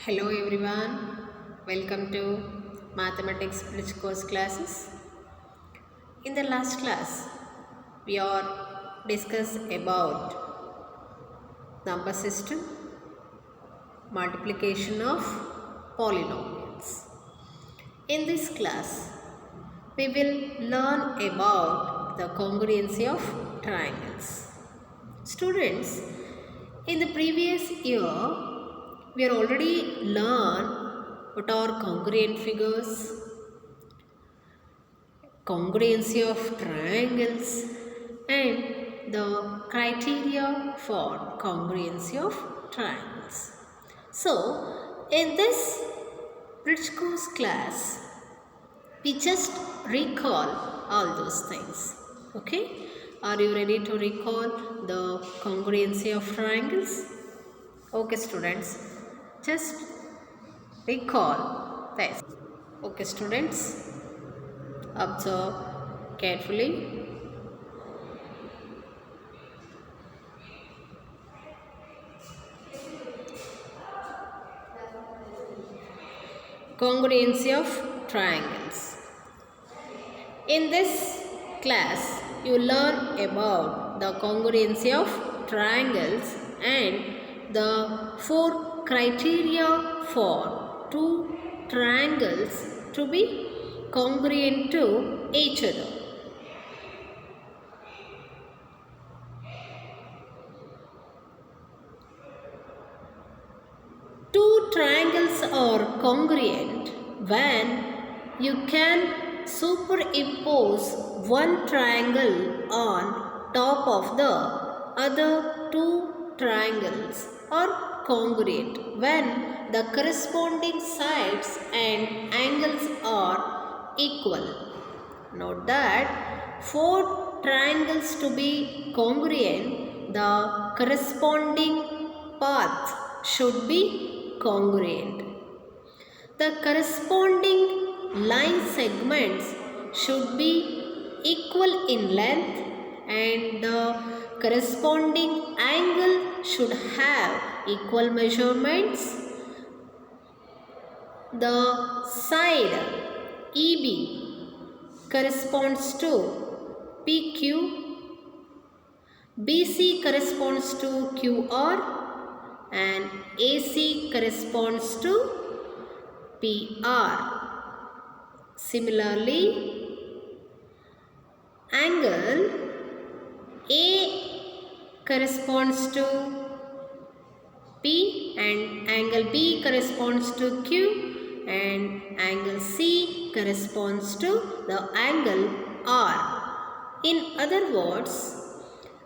Hello everyone, welcome to Mathematics Bridge Course classes. In the last class, we are discussed about number system, multiplication of polynomials. In this class, we will learn about the congruency of triangles. Students, in the previous year, we are already learned what are congruent figures, congruency of triangles, and the criteria for congruency of triangles. So, in this bridge course class, we just recall all those things. Okay? Are you ready to recall the congruency of triangles? Okay, students, just recall this. Okay, students, observe carefully. Congruency of triangles. In this class, you learn about the congruency of triangles and the four criteria for two triangles to be congruent to each other. Two triangles are congruent when you can superimpose one triangle on top of the other two triangles are congruent when the corresponding sides and angles are equal. Note that for triangles to be congruent, the corresponding path should be congruent. The corresponding line segments should be equal in length and the corresponding angle should have equal measurements. The side EB corresponds to PQ, BC corresponds to QR and AC corresponds to PR. Similarly, angle A corresponds to P and angle B corresponds to Q and angle C corresponds to the angle R. In other words,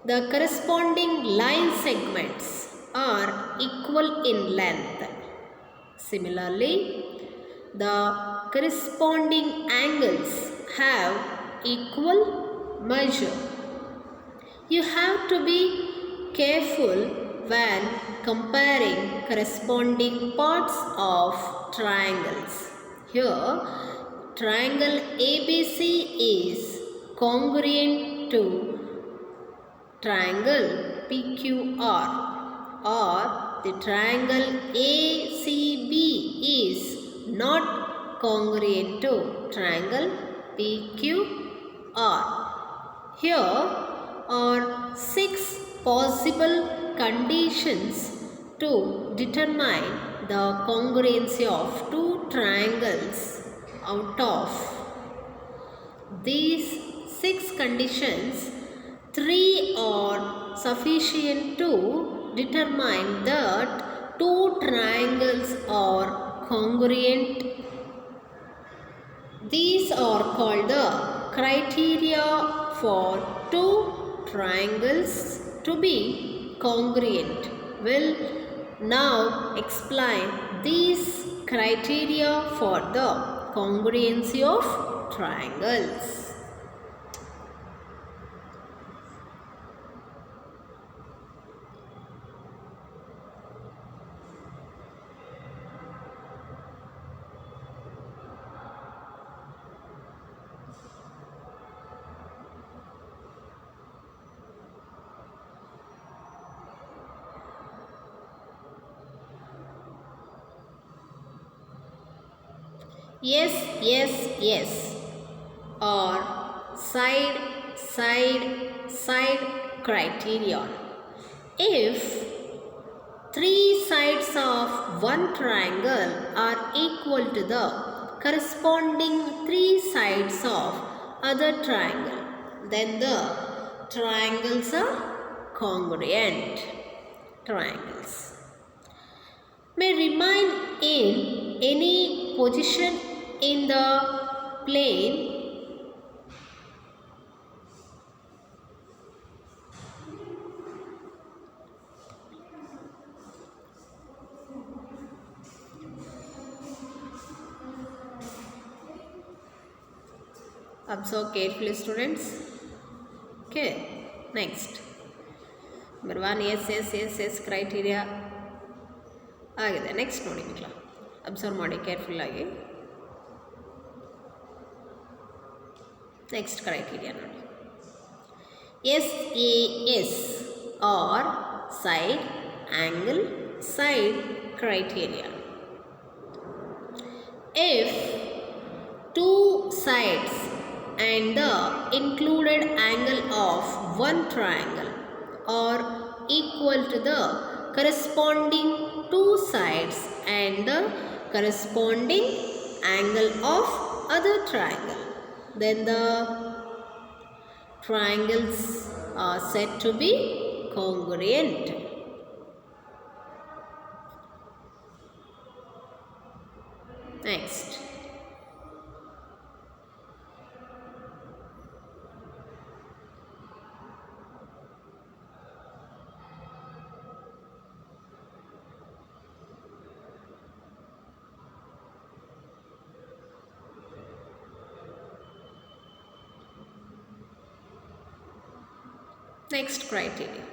the corresponding line segments are equal in length. Similarly, the corresponding angles have equal measure. You have to be careful when comparing corresponding parts of triangles. Here, triangle ABC is congruent to triangle PQR, or the triangle ACB is not congruent to triangle PQR. Here are 6 possible conditions to determine the congruency of two triangles. Out of these 6 conditions, 3 are sufficient to determine that two triangles are congruent. These are called the criteria for two triangles to be congruent. We'll now explain these criteria for the congruency of triangles. yes, yes, yes, or side, side, side criterion. If three sides of one triangle are equal to the corresponding three sides of other triangle, then the triangles are congruent triangles. May remain in any position in the plane Observe carefully, students. Okay, next. Number 1, yes, criteria. ಆಗಿದೆ. Next ನೋಡಿ ಮಕ್ಕಳ, observe ಮಾಡಿ careful ಆಗಿ. Next criteria ನೋಡಿ. SAS or side angle side criteria. If two sides and the included angle of one triangle are equal to the corresponding two sides and the corresponding angle of other triangle, then the triangles are said to be congruent. Next. Next criteria.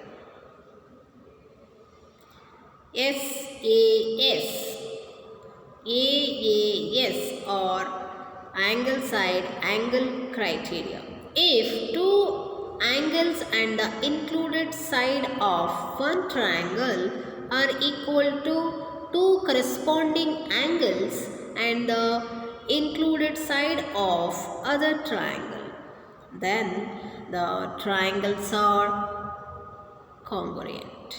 SAS, AAS or angle side angle criteria. If two angles and the included side of one triangle are equal to two corresponding angles and the included side of other triangle, then the triangles are congruent.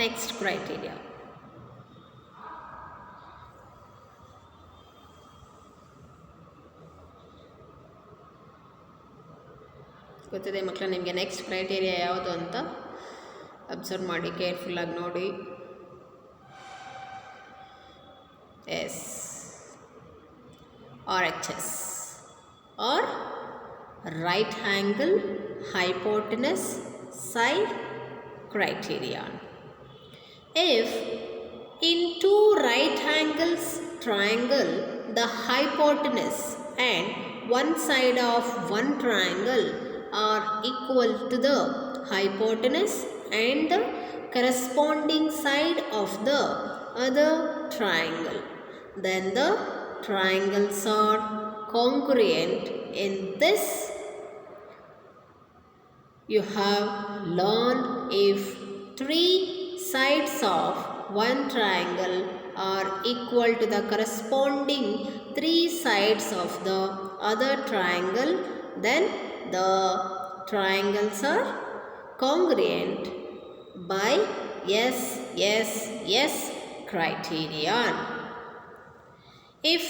Next criteria. ಗೊತ್ತಿದೆ ಮಕ್ಕಳ ನಿಮಗೆ next criteria ಯಾವುದು ಅಂತ observe ಮಾಡಿ ಕೇರ್ಫುಲ್ಲಾಗಿ ನೋಡಿ. S R H S R right angle hypotenuse side criterion. If in two right angles triangle the hypotenuse and one side of one triangle are equal to the hypotenuse and the corresponding side of the other triangle, then the triangles are congruent. In this you have learned if three sides of one triangle are equal to the corresponding three sides of the other triangle, then the triangles are congruent by yes criterion. If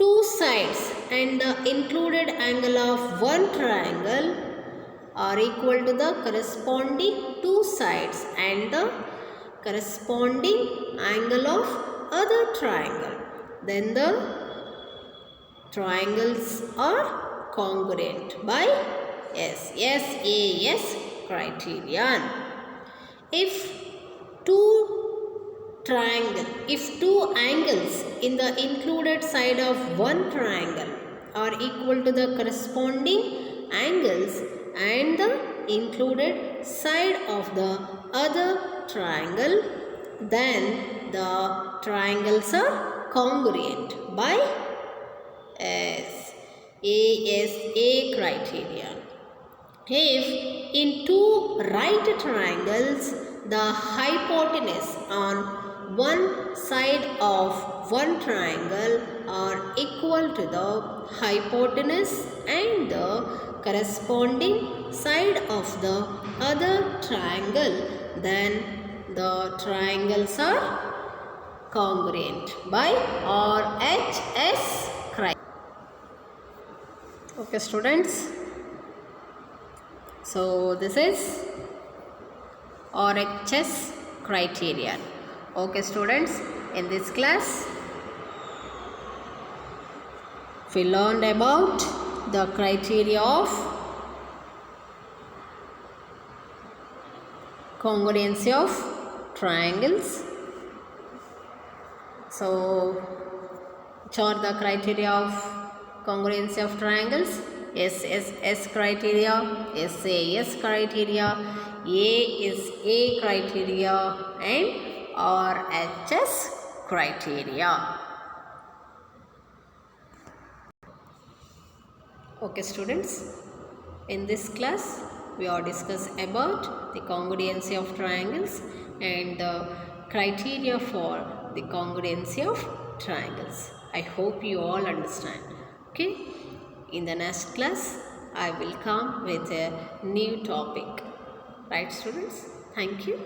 two sides and the included angle of one triangle are equal to the corresponding two sides and the corresponding angle of other triangle, then the triangles are congruent by SAS criterion. If two angles in the included side of one triangle are equal to the corresponding angles and the included side of the other triangle, then the triangles are congruent by A is A criterion. If in two right triangles the hypotenuse on one side of one triangle are equal to the hypotenuse and the corresponding side of the other triangle, then the triangles are congruent by RHS criteria. Okay students, so this is RHS criterion. Okay students, in this class we learned about the criteria of congruency of triangles. So which are the criteria of congruency of triangles? S criteria, SAS criteria, A is A criteria and RHS criteria. Okay students, in this class we are discussing about the congruency of triangles and the criteria for the congruency of triangles. I hope you all understand. Okay, in the next class I will come with a new topic. Right students, thank you.